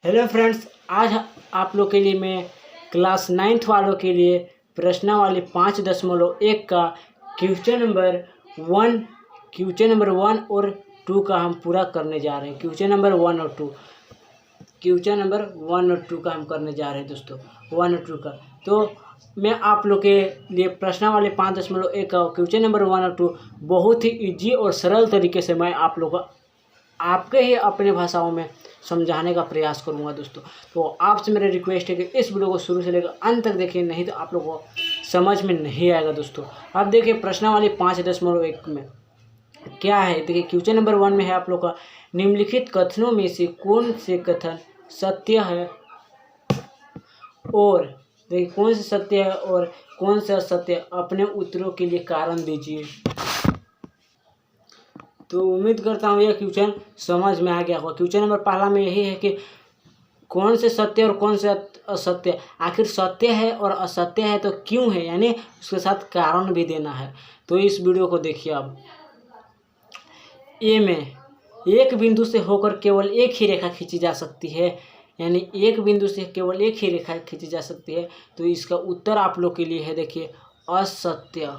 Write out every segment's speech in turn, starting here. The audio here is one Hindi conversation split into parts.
हेलो फ्रेंड्स, आज आप लोग के लिए मैं क्लास 9th वालों के लिए प्रश्नावली 5.1 का क्वेश्चन नंबर 1 और 2 का हम पूरा करने जा रहे हैं। क्वेश्चन नंबर 1 और 2 का हम करने जा रहे हैं दोस्तों, 1 और 2 का। तो मैं आप लोग के लिए प्रश्नावली 5.1 का क्वेश्चन नंबर 1 और 2 बहुत ही ईजी और सरल तरीके से मैं आप लोग को आपके ही अपने भाषाओं में समझाने का प्रयास करूंगा दोस्तों। तो आपसे मेरा रिक्वेस्ट है कि इस वीडियो को शुरू से लेकर अंत तक देखिए, नहीं तो आप लोगों को समझ में नहीं आएगा दोस्तों। अब देखिए प्रश्नावली 5.1 में क्या है। देखिए क्वेश्चन नंबर 1 में है आप लोग का, निम्नलिखित कथनों में से कौन से कथन सत्य है और देखिए कौन से सत्य है और कौन से असत्य, अपने उत्तरों के लिए कारण दीजिए। तो उम्मीद करता हूँ यह क्वेश्चन समझ में आ गया होगा। क्वेश्चन नंबर पहला में यही है कि कौन से सत्य और कौन से असत्य, आखिर सत्य है और असत्य है तो क्यों है, यानी उसके साथ कारण भी देना है। तो इस वीडियो को देखिए। अब ए में एक बिंदु से होकर केवल एक ही रेखा खींची जा सकती है, यानी एक बिंदु से केवल एक ही रेखा खींची जा सकती है। तो इसका उत्तर आप लोग के लिए है, देखिए असत्य।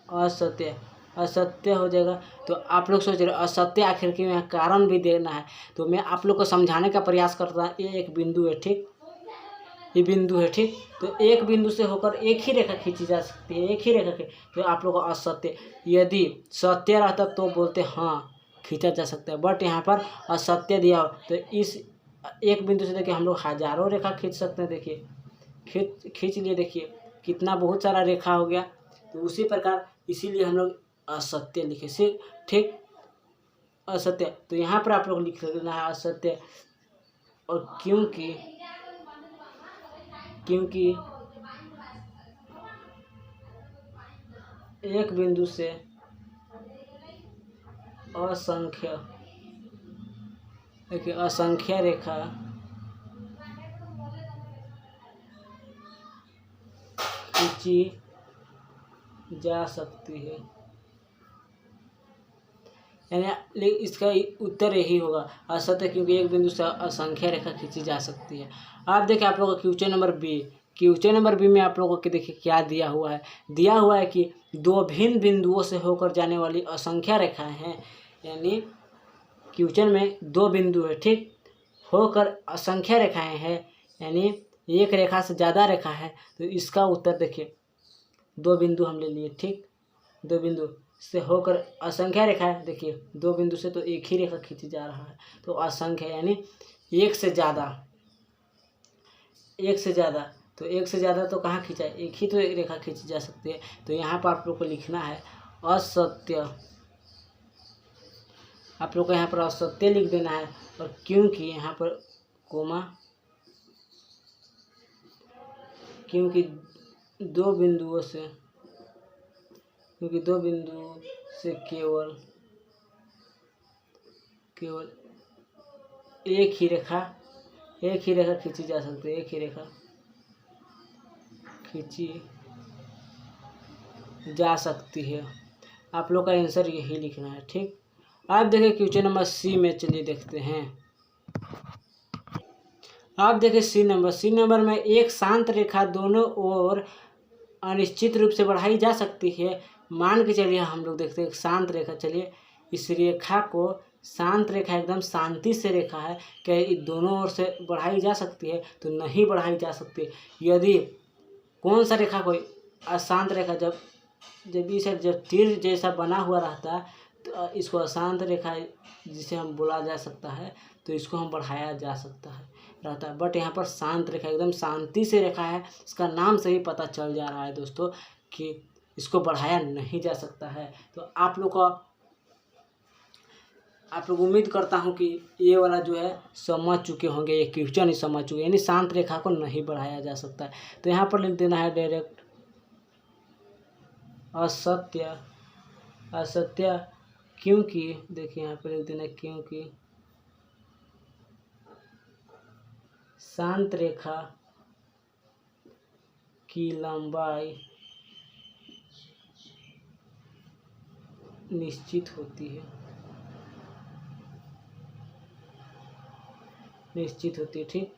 असत्य असत्य हो जाएगा। तो आप लोग सोच रहे असत्य आखिर क्यों, यहाँ कारण भी देना है। तो मैं आप लोग को समझाने का प्रयास करता हूँ। ये एक बिंदु है, ठीक, ये बिंदु है, ठीक। तो एक बिंदु से होकर एक ही रेखा खींची जा सकती है, एक ही रेखा की। तो आप लोग को असत्य, यदि सत्य रहता तो बोलते हाँ खींचा जा सकता है, बट यहाँ पर असत्य दिया हो। तो इस एक बिंदु से देखिए हम लोग हजारों रेखा खींच सकते हैं। देखिए खींच लिए, देखिए कितना बहुत सारा रेखा हो गया। तो उसी प्रकार इसीलिए हम लोग असत्य लिखे, सिर्फ, ठीक, असत्य। तो यहाँ पर आप लोग लिख लेना है असत्य। और क्योंकि एक बिंदु से असंख्य, देखिए असंख्य रेखा खींची जा सकती है, यानी इसका उत्तर यही होगा असत्य, क्योंकि एक बिंदु से असंख्य रेखा खींची जा सकती है। आप देखिए आप लोगों का क्वेश्चन नंबर बी में आप लोगों के देखिए क्या दिया हुआ है। दिया हुआ है कि दो भिन्न बिंदुओं से होकर जाने वाली असंख्य रेखाएं हैं, यानी क्वेश्चन में दो बिंदु है, ठीक, होकर असंख्य रेखाएं हैं, यानी एक रेखा से ज़्यादा रेखा है। तो इसका उत्तर देखिए, दो बिंदु हम ले लिए, ठीक, दो बिंदु से होकर असंख्य रेखा है। देखिए दो बिंदु से तो एक ही रेखा खींची जा रहा है, तो असंख्य यानी एक से ज़्यादा। तो एक से ज़्यादा तो कहाँ खींचा है, एक ही तो रेखा खींची जा सकती है। तो यहाँ पर आप लोग को लिखना है असत्य। आप लोग को यहाँ पर असत्य लिख देना है। और क्योंकि यहाँ पर कोमा, क्योंकि दो बिंदुओं से केवल एक ही रेखा खींची जा सकती है, एक ही रेखा खींची जा सकती है। आप लोग का आंसर यही लिखना है, ठीक। आप देखिए क्वेश्चन नंबर सी में, चलिए देखते हैं। आप देखिए सी नंबर में एक शांत रेखा दोनों ओर अनिश्चित रूप से बढ़ाई जा सकती है। मान के चलिए हम लोग देखते हैं शांत रेखा। चलिए इस रेखा को, शांत रेखा एकदम शांति से रेखा है, क्या दोनों ओर से बढ़ाई जा सकती है? तो नहीं बढ़ाई जा सकती। यदि कौन सा रेखा, कोई अशांत रेखा, जब तीर जैसा बना हुआ रहता है तो इसको अशांत रेखा जिसे हम बोला जा सकता है, तो इसको हम बढ़ाया जा सकता है रहता है। बट यहाँ पर शांत रेखा, एकदम शांति से रेखा है, इसका नाम से ही पता चल जा रहा है दोस्तों कि इसको बढ़ाया नहीं जा सकता है। तो आप लोग उम्मीद करता हूँ कि ये वाला जो है समझ चुके होंगे, ये क्वेश्चन ही समझ चुके, यानी शांत रेखा को नहीं बढ़ाया जा सकता है। तो यहाँ पर लिख देना है डायरेक्ट असत्य। क्योंकि देखिए यहाँ पर लिख देना, क्योंकि शांत रेखा की लंबाई निश्चित होती है। निश्चित होती है। ठीक,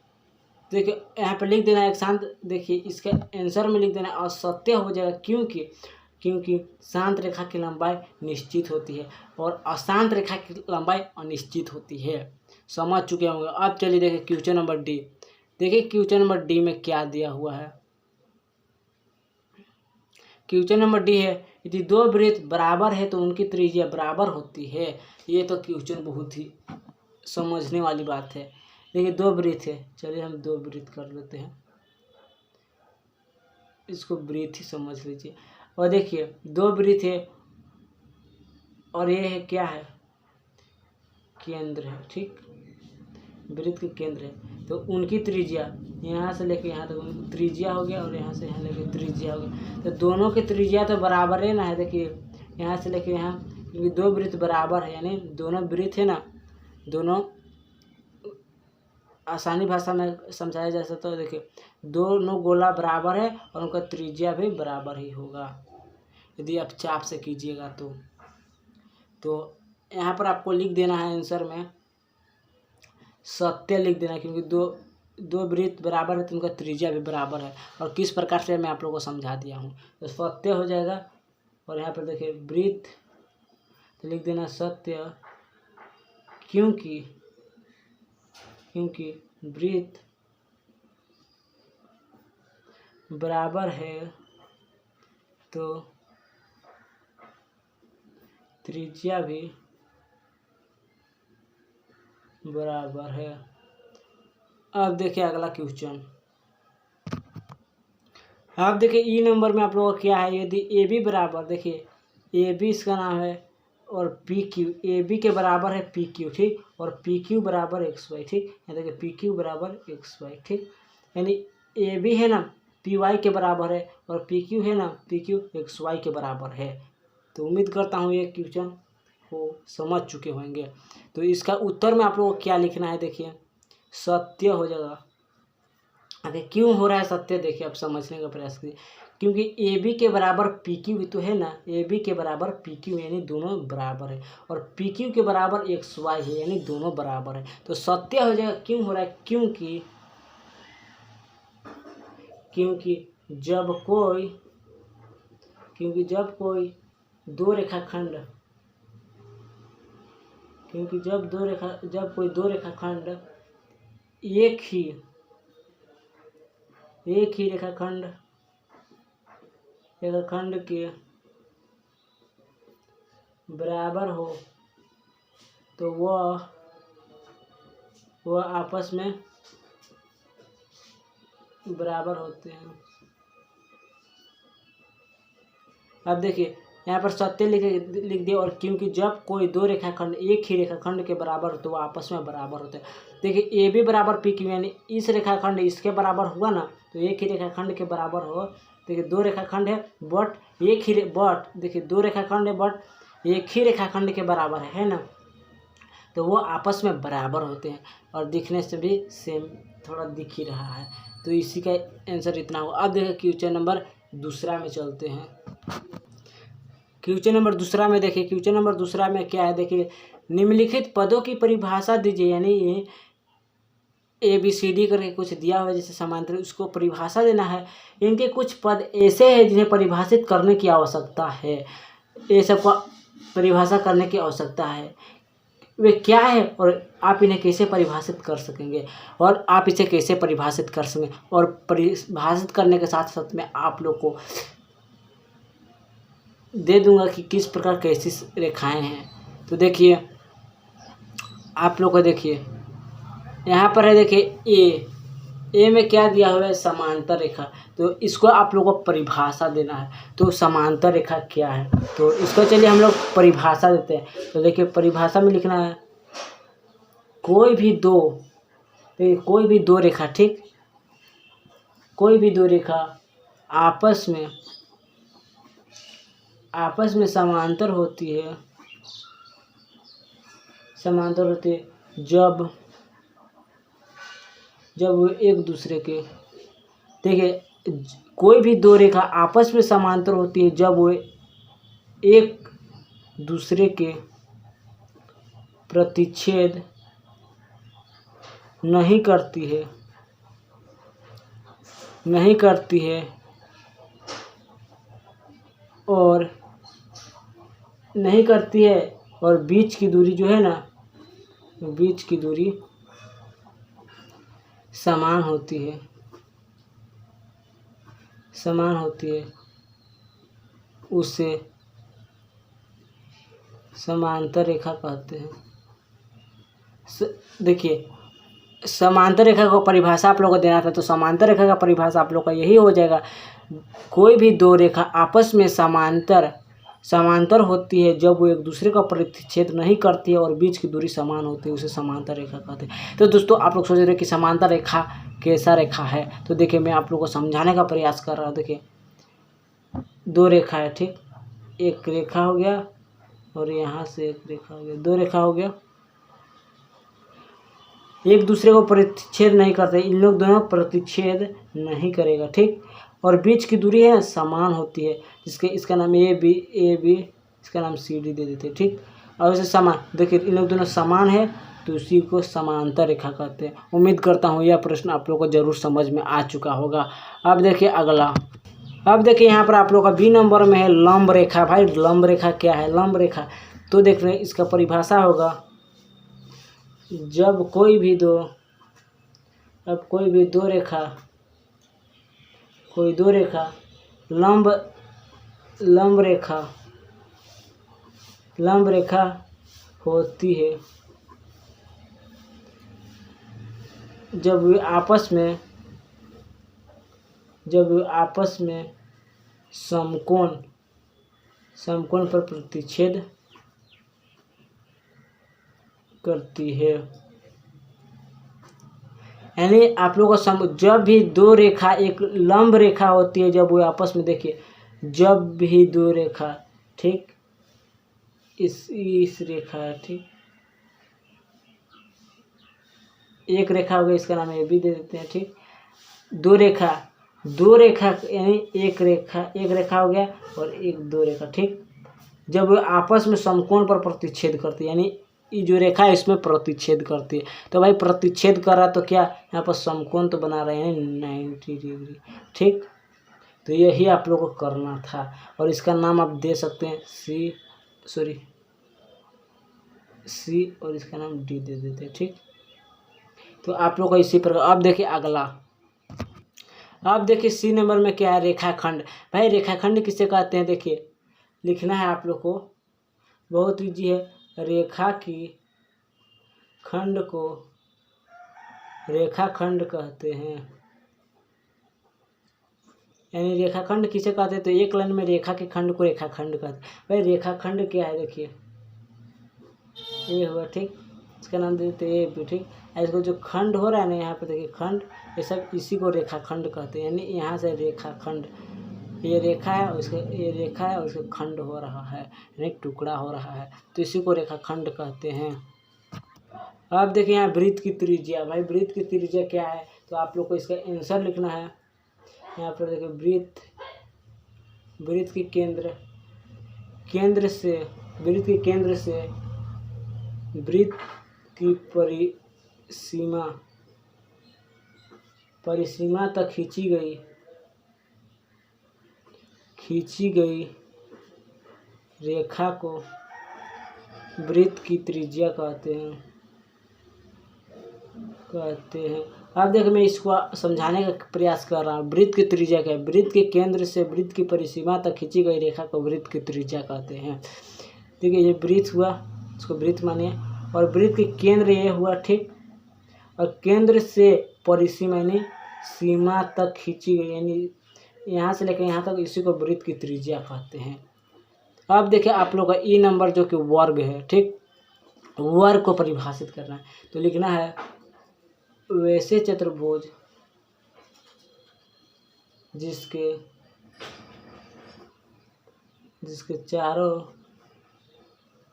देखिए यहाँ पर लिख देना एक शांत, देखिए इसका आंसर में लिख देना असत्य हो जाएगा, क्योंकि शांत रेखा की लंबाई निश्चित होती है और अशांत रेखा की लंबाई अनिश्चित होती है। समझ चुके होंगे। अब चलिए देखिए क्वेश्चन नंबर डी। देखिए क्वेश्चन नंबर डी में क्या दिया हुआ है। क्वेश्चन नंबर डी है, यदि दो वृत्त बराबर है तो उनकी त्रिज्या बराबर होती है। ये तो क्वेश्चन बहुत ही समझने वाली बात है। देखिए दो वृत्त है, चलिए हम दो वृत्त कर लेते हैं, इसको वृत्त ही समझ लीजिए। और देखिए दो वृत्त है और ये है क्या है, केंद्र है। ठीक, वृत्त के केंद्र है, तो उनकी त्रिज्या यहाँ से लेके यहाँ तक त्रिज्या हो गया और यहाँ से यहाँ लेके त्रिज्या हो गया। तो दोनों की त्रिज्या तो बराबर है ना है। देखिए यहाँ से लेके यहाँ, क्योंकि दो वृत्त बराबर है, यानी दोनों वृत्त है ना, दोनों आसानी भाषा में समझाया जा सकता है। देखिए दोनों गोला बराबर है और उनका त्रिज्या भी बराबर ही होगा यदि आप चाप से कीजिएगा तो यहाँ पर आपको लिख देना है आंसर में सत्य लिख देना, क्योंकि दो वृत्त बराबर है तो उनका त्रिज्या भी बराबर है। और किस प्रकार से मैं आप लोगों को समझा दिया हूँ, तो सत्य हो जाएगा। और यहाँ पर देखिए वृत्त, तो लिख देना सत्य, क्योंकि वृत्त बराबर है तो त्रिज्या भी बराबर है। अब देखिए अगला क्वेश्चन। अब देखिए ई नंबर में आप लोगों का क्या है, यदि ए बी बराबर, देखिए ए बी इसका नाम है और पी क्यू, ए बी के बराबर है पी क्यू। ठीक, और पी क्यू बराबर एक्स वाई। ठीक, यहाँ देखिए पी क्यू बराबर एक्स वाई। ठीक, यानी ए बी है ना पी वाई के बराबर है और पी क्यू है ना पी क्यू एक्स वाई के बराबर है। तो उम्मीद करता हूँ ये क्वेश्चन को समझ चुके होंगे। तो इसका उत्तर में आप लोगों को क्या लिखना है, देखिए सत्य हो जाएगा। अरे क्यों हो रहा है सत्य, देखिए आप समझने का प्रयास कीजिए। क्योंकि ए बी के बराबर पी क्यू भी तो है ना, ए बी के बराबर पी क्यू यानी दोनों बराबर है, और पी क्यू के बराबर एक्स वाई है यानी दोनों बराबर है। तो सत्य हो जाएगा। क्यों हो रहा है, क्योंकि जब कोई दो रेखाखंड एक ही रेखाखंड के बराबर हो तो वह आपस में बराबर होते हैं। अब देखिए यहाँ पर सत्य लिख दिया, और क्योंकि जब कोई दो रेखाखंड एक ही रेखाखंड के बराबर हो तो वो आपस में बराबर होते हैं। देखिए ए बी बराबर पी क्यू, यानी इस रेखाखंड इसके बराबर हुआ ना, तो एक ही रेखाखंड के बराबर हो। देखिए दो रेखाखंड है देखिए दो रेखाखंड है बट एक ही रेखाखंड के बराबर है ना, तो वो आपस में बराबर होते हैं और दिखने से भी सेम थोड़ा दिख ही रहा है। तो इसी का आंसर इतना हो। अब देखिए क्वेश्चन नंबर दूसरा में चलते हैं। क्वेश्चन नंबर दूसरा में देखिए, क्वेश्चन नंबर दूसरा में क्या है, देखिए निम्नलिखित पदों की परिभाषा दीजिए। यानी ये ए बी सी डी करके कुछ दिया हुआ है जैसे समांतर, उसको परिभाषा देना है। इनके कुछ पद ऐसे हैं जिन्हें परिभाषित करने की आवश्यकता है, ये सबको परिभाषा करने की आवश्यकता है। वे क्या है और आप इन्हें कैसे परिभाषित कर सकेंगे, और आप इसे कैसे परिभाषित कर सकेंगे, और परिभाषित करने के साथ साथ में आप लोग को दे दूंगा कि किस प्रकार कैसी रेखाएं हैं। तो देखिए आप लोग को, देखिए यहाँ पर है, देखिए ए में क्या दिया हुआ है, समांतर रेखा। तो इसको आप लोगों को परिभाषा देना है। तो समांतर रेखा क्या है, तो इसको चलिए हम लोग परिभाषा देते हैं। तो देखिए परिभाषा में लिखना है कोई भी दो रेखा, ठीक, कोई भी दो रेखा आपस में समांतर होती है जब वो एक दूसरे के, देखिए कोई भी दो रेखा आपस में समांतर होती है जब वो एक दूसरे के प्रतिच्छेद नहीं करती है, नहीं करती है और नहीं करती है और बीच की दूरी जो है ना, बीच की दूरी समान होती है, समान होती है, उसे समांतर रेखा कहते हैं। देखिए, समांतर रेखा को परिभाषा आप लोगों को देना था, तो समांतर रेखा का परिभाषा आप लोग का यही हो जाएगा, कोई भी दो रेखा आपस में समांतर होती है जब वो एक दूसरे का प्रतिच्छेद नहीं करती है और बीच की दूरी समान होती है, उसे समांतर रेखा कहते हैं। तो दोस्तों, आप लोग सोच रहे हैं कि समांतर रेखा कैसा रेखा है, तो देखिए मैं आप लोग को समझाने का प्रयास कर रहा हूँ। देखिए, दो रेखा है, ठीक, एक रेखा हो गया और यहाँ से एक रेखा हो गया, दो रेखा हो गया, एक दूसरे को प्रतिच्छेद नहीं करते, इन लोग दोनों प्रतिच्छेद नहीं करेगा, ठीक, और बीच की दूरी है समान होती है, जिसके इसका नाम ए बी, इसका नाम सी डी दे देते हैं, ठीक। और इसे समान, देखिए इन लोग दोनों समान है तो उसी को समांतर रेखा कहते हैं। उम्मीद करता हूँ यह प्रश्न आप लोग को जरूर समझ में आ चुका होगा। अब देखिए अगला, अब देखिए यहाँ पर आप लोग का बी नंबर में है लंब रेखा। भाई लंब रेखा क्या है? लंब रेखा तो देख रहे हैं, इसका परिभाषा होगा, जब कोई भी दो रेखा, कोई दो रेखा लंब रेखा होती है, जब वे आपस में समकोण पर प्रतिच्छेद करती है। यानी आप लोगों को जब भी दो रेखा एक लंब रेखा होती है, जब वो आपस में, देखिए जब भी दो रेखा, ठीक, इस रेखा है, ठीक, एक रेखा हो गई, इसका नाम ए बी दे देते हैं, ठीक, दो रेखा यानी एक रेखा हो गया और एक दो रेखा, ठीक, जब वो आपस में समकोण पर प्रतिच्छेद करती है, यानी ये जो रेखा है इसमें प्रतिच्छेद करती है, तो भाई प्रतिच्छेद कर रहा तो क्या यहाँ पर समकोण तो बना रहे हैं 90 डिग्री, ठीक। तो यही आप लोग को करना था और इसका नाम आप दे सकते हैं सी और इसका नाम डी दे देते हैं, ठीक। तो आप लोग को इसी प्रकार, अब देखिए अगला, अब देखिए सी नंबर में क्या है? रेखाखंड। भाई रेखाखंड किसे कहते हैं? देखिए लिखना है आप लोग को, बहुत ईजी है। रेखा की खंड को रेखाखंड कहते हैं। यानी रेखाखंड किसे कहते हैं? तो एक लाइन में रेखा के खंड को रेखाखंड कहते हैं। भाई रेखाखंड क्या है? देखिए ये हुआ, ठीक, इसका नाम दे देते ए बी, ठीक। इसको जो खंड हो रहा है ना यहाँ पे, देखिए खंड, ये सब इसी को रेखाखंड कहते हैं। यानी यहाँ से रेखाखंड, ये रेखा है और ये रेखा है और इसका खंड हो रहा है, यानी टुकड़ा हो रहा है, तो इसी को रेखाखंड कहते हैं। अब देखिए यहाँ वृत्त की त्रिज्या। भाई वृत्त की त्रिज्या क्या है? तो आप लोग को इसका आंसर लिखना है। यहाँ पर देखिए वृत्त के केंद्र से वृत्त की परिसीमा तक खींची गई रेखा को वृत्त की त्रिज्या कहते हैं। अब देखिए मैं इसको समझाने का प्रयास कर रहा हूँ। वृत्त की त्रिज्या क्या है? वृत्त के केंद्र से वृत्त की परिसीमा तक खींची गई रेखा को वृत्त की त्रिज्या कहते हैं। देखिए ये वृत्त हुआ, इसको वृत्त मानिए, और वृत्त के केंद्र ये हुआ, ठीक, और केंद्र से परिसीमा यानी सीमा तक खींची गई, यानी यहाँ से लेकर यहाँ तक, इसी को वृत्त की त्रिज्या कहते हैं। अब देखिए आप लोग का ई नंबर जो कि वर्ग है, ठीक, वर्ग को परिभाषित करना है, तो लिखना है वैसे चतुर्भुज जिसके चारों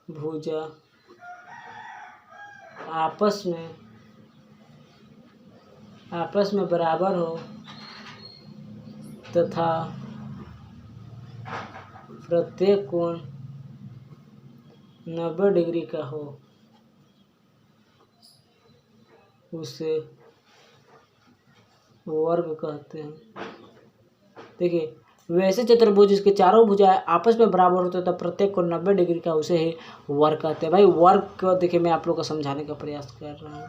भुजा आपस में बराबर हो तथा प्रत्येक कोण 90 डिग्री का हो। उसे वर्ग कहते हैं। देखिए, वैसे चतुर्भुज जिसके चारों भुजाएं आपस में बराबर होते हैं तो प्रत्येक को 90 डिग्री का उसे ही वर्ग कहते हैं। भाई वर्ग को देखिए मैं आप लोग को समझाने का प्रयास कर रहा हूँ।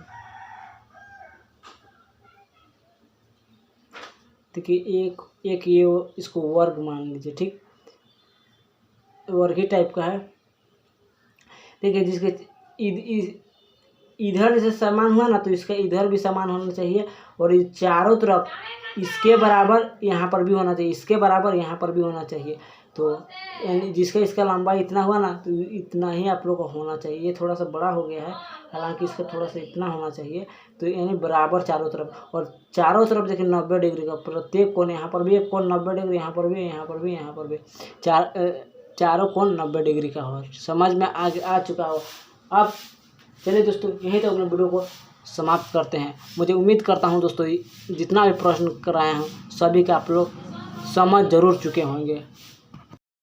देखिए एक ये इसको वर्ग मान लीजिए, ठीक, वर्ग ही टाइप का है। देखिए जिसके इधर से समान हुआ ना तो इसका इधर भी समान होना चाहिए, और ये चारों तरफ इसके बराबर यहाँ पर भी होना चाहिए, इसके बराबर यहाँ पर भी होना चाहिए। तो यानी जिसका इसका लंबाई इतना हुआ ना तो इतना ही आप लोग को होना चाहिए। ये थोड़ा सा बड़ा हो गया है, हालांकि इसका थोड़ा सा इतना होना चाहिए। तो यानी बराबर चारों तरफ, और चारों तरफ देखिए 90 डिग्री का, प्रत्येक कोण, यहाँ पर भी एक कोण 90 डिग्री, यहाँ पर भी, यहाँ पर भी, यहाँ पर भी, चारों कोण 90 डिग्री का हो। समझ में आ चुका हो। अब चलिए दोस्तों, यहीं तक अपने वीडियो को समाप्त करते हैं। मुझे उम्मीद करता हूं दोस्तों जितना भी प्रश्न कराए हूं सभी का आप लोग समझ जरूर चुके होंगे।